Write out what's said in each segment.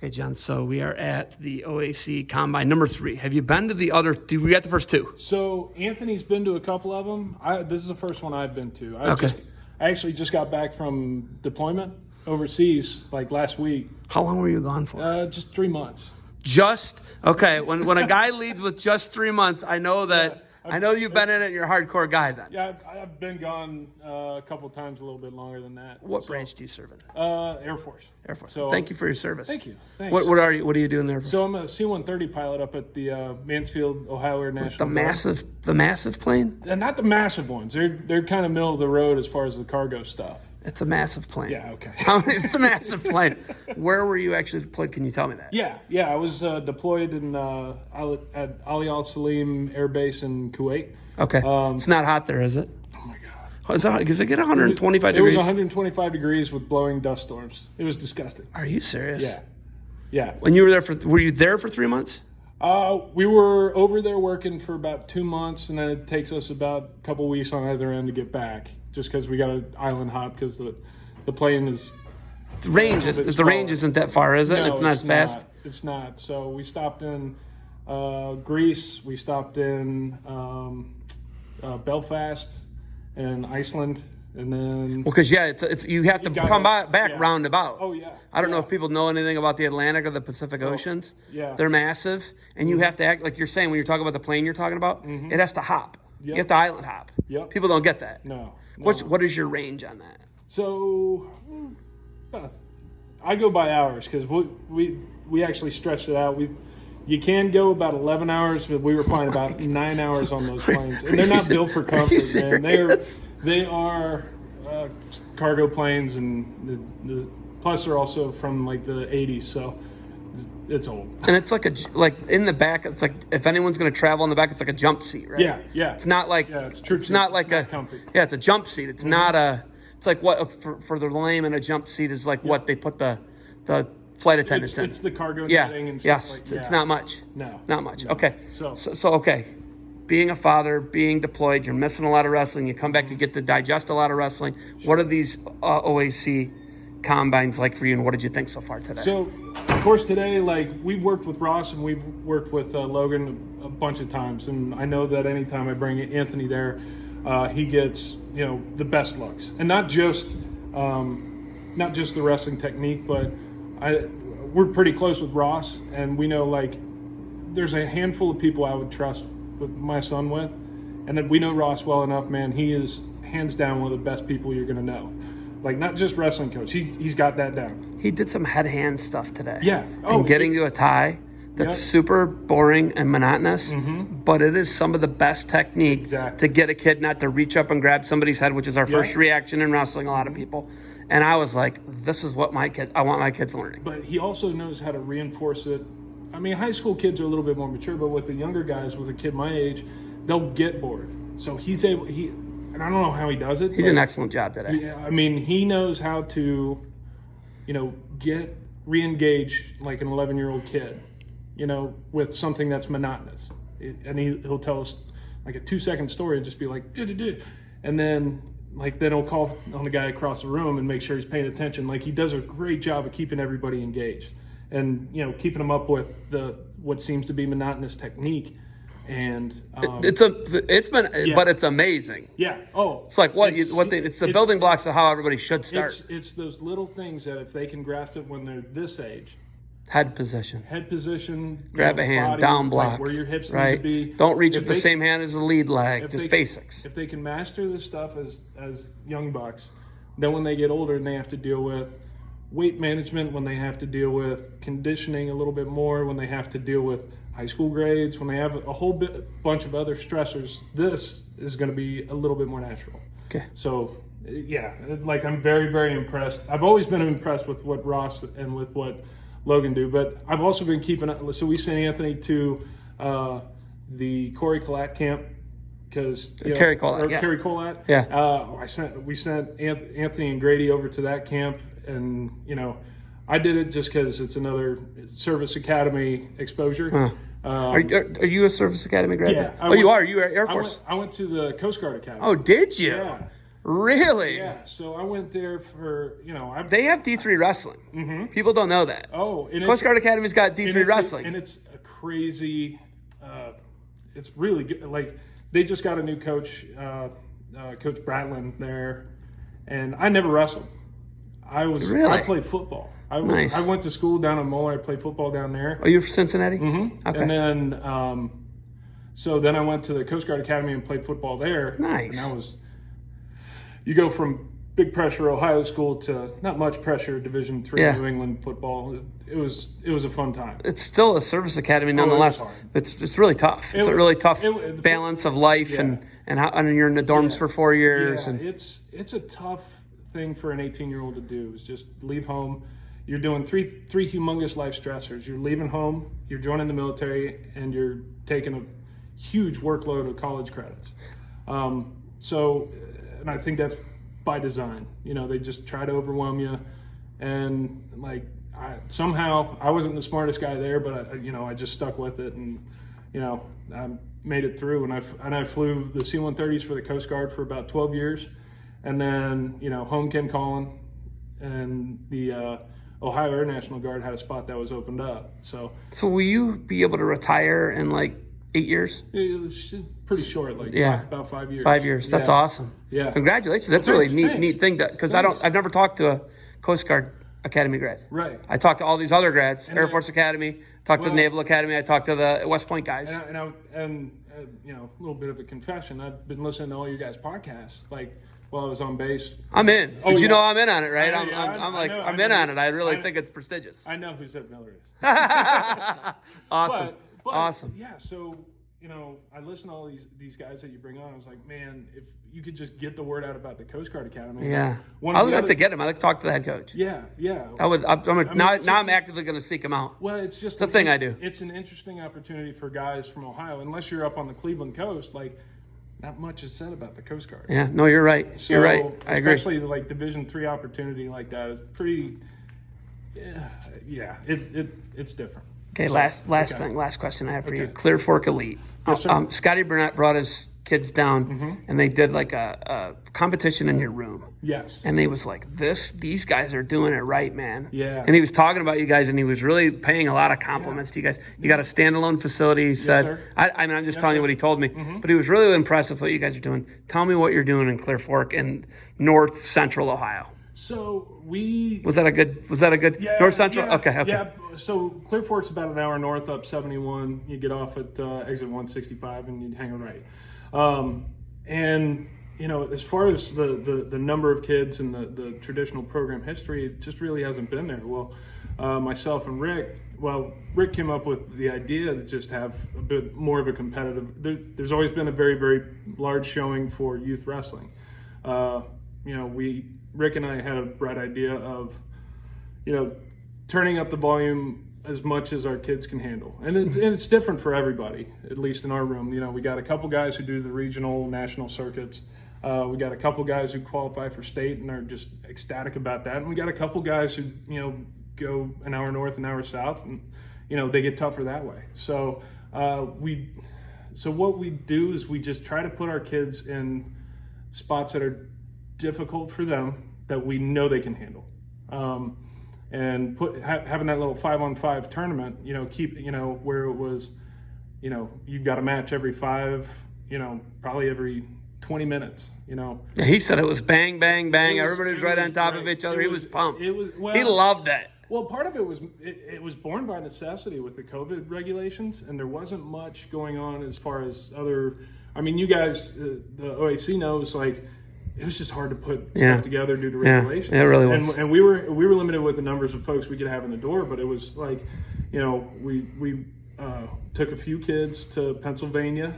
Okay, John, so we are at the OAC Combine number 3. Have you been to the other? We got the first 2. So Anthony's been to a couple of them. This is the first one I've been to. Okay. I actually just got back from deployment overseas like last week. How long were you gone for? Just 3 months. Okay. When a guy leads with just 3 months, I know that. I know you've been in it and you're a hardcore guy then. Yeah, I've been gone a couple of times, a little bit longer than that. What branch do you serve in? Air Force. Air Force. So, thank you for your service. Thank you. Thanks. What are you doing there? So I'm a C-130 pilot up at the Mansfield, Ohio Air National Guard. The massive plane? And not the massive ones. They're kind of middle of the road as far as the cargo stuff. It's a massive plane. Yeah, okay. It's a massive plane. Where were you actually deployed? Can you tell me that? Yeah. I was deployed at Ali Al Salim Air Base in Kuwait. Okay. It's not hot there, is it? Oh my God. Does it get 125 degrees? It was 125 degrees with blowing dust storms. It was disgusting. Are you serious? Yeah. When you were you there for 3 months? We were over there working for about 2 months, and then it takes us about a couple weeks on either end to get back, just because we got an island hop because the plane is. The range isn't that far, is it? No, it's not as fast. It's not. So we stopped in Greece. We stopped in Belfast and Iceland, and then. Well, because it's you have to come back roundabout. Oh yeah. I don't know if people know anything about the Atlantic or the Pacific Oceans. Yeah. They're massive, and you have to act like you're saying when you're talking about the plane you're talking about. It has to hop. Yep. You have to island hop. Yep. People don't get that. No. What is your range on that? So, I go by hours because we actually stretched it out. You can go about 11 hours, but we were flying about 9 hours on those planes, and they're not built for comfort, man. They are cargo planes, and plus they're also from like the 80s, so it's old. And it's like in the back. It's like if anyone's going to travel in the back, it's like a jump seat, right? Yeah. It's not like it's true. It's not like a comfy. Yeah, it's a jump seat. It's not a. It's like what for the layman a jump seat is like what they put the flight attendants in. It's the cargo netting and stuff like that. It's not much. No. Not much. No. Okay. So okay. Being a father, being deployed, you're missing a lot of wrestling. You come back, you get to digest a lot of wrestling. What are these OAC combines like for you, and what did you think so far today? So, of course, today, like, we've worked with Ross and we've worked with Logan a bunch of times, and I know that anytime I bring Anthony there, he gets the best looks, and not just the wrestling technique, but we're pretty close with Ross, and we know like there's a handful of people I would trust with my son with, and then we know Ross well enough, man. He is hands down one of the best people you're gonna know. Like, not just wrestling coach. He's got that down. He did some head-hand stuff today. Yeah. And getting to a tie that's super boring and monotonous, but it is some of the best technique to get a kid not to reach up and grab somebody's head, which is our first reaction in wrestling, a lot of people. And I was like, this is what I want my kids learning. But he also knows how to reinforce it. I mean, high school kids are a little bit more mature, but with the younger guys, with a kid my age, they'll get bored. So he's able, and I don't know how he does it. He did an excellent job today. Yeah, I mean, he knows how to, get re-engaged like an 11-year-old kid, with something that's monotonous. And he'll tell us like a 2-second story and just be like, duh. And then he'll call on the guy across the room and make sure he's paying attention. Like, he does a great job of keeping everybody engaged and, keeping them up with what seems to be monotonous technique. And but it's amazing. Yeah. Oh, it's like it's the building blocks of how everybody should start. It's those little things that if they can grasp it when they're this age. Head position, grab a hand, body, down block, like where your hips need to be. Don't reach with the same hand as the lead leg. Just basics. If they can master this stuff as young bucks, then when they get older and they have to deal with weight management, when they have to deal with conditioning a little bit more, when they have to deal with high school grades, when they have a whole bunch of other stressors, this is going to be a little bit more natural. Okay. So, yeah, like, I'm very, very impressed. I've always been impressed with what Ross and with what Logan do, but I've also been keeping up. So we sent Anthony to the Corey Collat camp because Kerry Collat. Yeah. We sent Anthony and Grady over to that camp, and I did it just because it's another service academy exposure. Are you a service academy graduate? Yeah. You are. You are Air Force. I went to the Coast Guard Academy. Oh, did you? Yeah. Really? Yeah. So I went there for, They have D3 wrestling. Mm-hmm. People don't know that. Oh, and Coast Guard Academy's got D3 wrestling. And it's a crazy, it's really good. Like, they just got a new coach, Coach Bradlin there, and I never wrestled. I played football. Nice. I went to school down in Moeller. I played football down there. Oh, you're from Cincinnati? Mm-hmm. Okay. And then, so then I went to the Coast Guard Academy and played football there. Nice. And you go from big pressure Ohio school to not much pressure Division III New England football. It was a fun time. It's still a service academy nonetheless. It's really tough. It's a really tough balance of life and you're in the dorms for 4 years. Yeah, it's a tough thing for an 18-year-old to do, is just leave home. You're doing three humongous life stressors. You're leaving home, you're joining the military, and you're taking a huge workload of college credits. And I think that's by design. They just try to overwhelm you. And somehow I wasn't the smartest guy there, but I just stuck with it, and I made it through. And I flew the C-130s for the Coast Guard for about 12 years. And then, home came calling, and the Ohio Air National Guard had a spot that was opened up. So will you be able to retire in 8 years? It was pretty short, about 5 years. 5 years. That's awesome. Yeah. Congratulations. That's a really neat thing, because I've never talked to a Coast Guard Academy grad. Right. I talked to all these other grads, Air Force Academy, talked to the Naval Academy, I talked to the West Point guys. And a little bit of a confession. I've been listening to all you guys' podcasts, while I was on base. I'm in. Did you know I'm in on it, right? I'm in on it. I really think it's prestigious. I know who Zeb Miller is. Awesome. But, awesome. Yeah, so, I listen to all these guys that you bring on. I was like, man, if you could just get the word out about the Coast Guard Academy. Yeah. I would like to get him. I'd like to talk to the head coach. Yeah. I'm actively going to seek him out. Well, it's just the thing I do. It's an interesting opportunity for guys from Ohio. Unless you're up on the Cleveland coast, not much is said about the Coast Guard. Yeah, no, you're right. So, you're right. I agree. Especially Division III opportunity like that is pretty. Yeah, it's different. Okay, so, last question I have for you. Clearfork Elite. Yes, sir. Scotty Burnett brought his kids down, and they did a competition in your room. Yes. And he was like, these guys are doing it right, man. Yeah. And he was talking about you guys, and he was really paying a lot of compliments to you guys. You got a standalone facility, he said. Yes, sir. I'm just telling you what he told me. But he was really impressed with what you guys are doing. Tell me what you're doing in Clearfork in north central Ohio. So was that a good north central? Yeah, okay. Yeah. So Clearfork's about an hour north up 71. You get off at exit 165 and you hang a right. And as far as the number of kids and the traditional program history, it just really hasn't been there. Well, myself and Rick came up with the idea to just have a bit more of a competitive. There's always been a very, very large showing for youth wrestling. Rick and I had a bright idea of, turning up the volume as much as our kids can handle. And it's different for everybody, at least in our room. We got a couple guys who do the regional, national circuits. We got a couple guys who qualify for state and are just ecstatic about that. And we got a couple guys who, go an hour north, an hour south, and, they get tougher that way. So what we do is we just try to put our kids in spots that are difficult for them that we know they can handle, and having that little 5-on-5 tournament, where it was, you've got a match every 5, probably every 20 minutes. Yeah, he said it was bang, bang, bang. Everybody was right on top of each other. He was pumped. He loved it. Well, part of it was born by necessity with the COVID regulations, and there wasn't much going on as far as other. I mean, you guys, the OAC knows, it was just hard to put stuff together due to regulations. Yeah, it really was. And we were limited with the numbers of folks we could have in the door, but it was we took a few kids to Pennsylvania,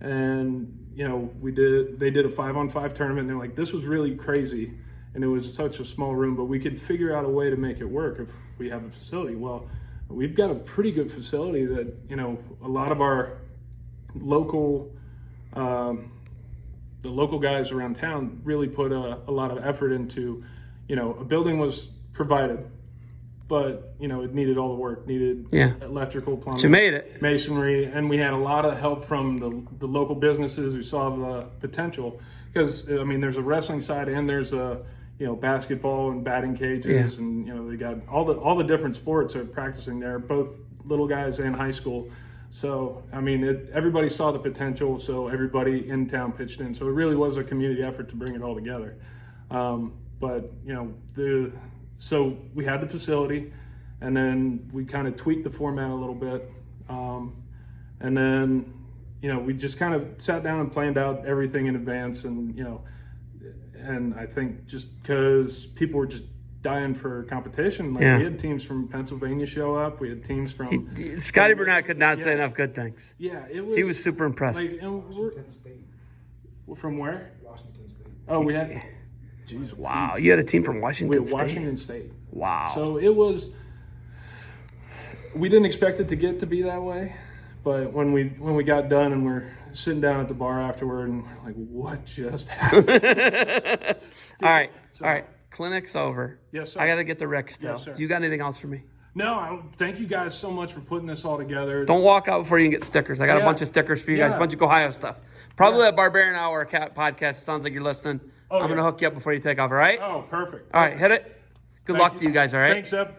and they did a 5-on-5 tournament, and they're like, this was really crazy, and it was such a small room, but we could figure out a way to make it work if we have a facility. Well, we've got a pretty good facility that a lot of our local the local guys around town really put a lot of effort into. A building was provided, but it needed all the work, needed electrical, plumbing, you made it, masonry, and we had a lot of help from the local businesses who saw the potential. Because there's a wrestling side and there's a basketball and batting cages, and they got all the different sports are practicing there, both little guys and high school. So everybody saw the potential, so everybody in town pitched in. So it really was a community effort to bring it all together. But so we had the facility, and then we kind of tweaked the format a little bit, and then we just kind of sat down and planned out everything in advance, and I think just because people were just dying for competition, we had teams from Pennsylvania show up, we had teams from Scotty Burnett could not say enough good things. Yeah, he was super impressed. Washington State. From where? Washington State. Oh, we had. Jeez, wow, you had a team from Washington State. Washington State. Wow. So it was. We didn't expect it to get to be that way, but when we got done and we're sitting down at the bar afterward and we're like, what just happened? All right. Clinic's over. Yes, sir. I got to get the Rick still. Yes, sir. Do you got anything else for me? No, thank you guys so much for putting this all together. Don't walk out before you can get stickers. I got a bunch of stickers for you guys, a bunch of Ohio stuff. Probably a Barbarian Hour podcast. It sounds like you're listening. I'm going to hook you up before you take off, all right? Oh, perfect. All right, hit it. Good luck to you guys, all right? Thanks, Eb.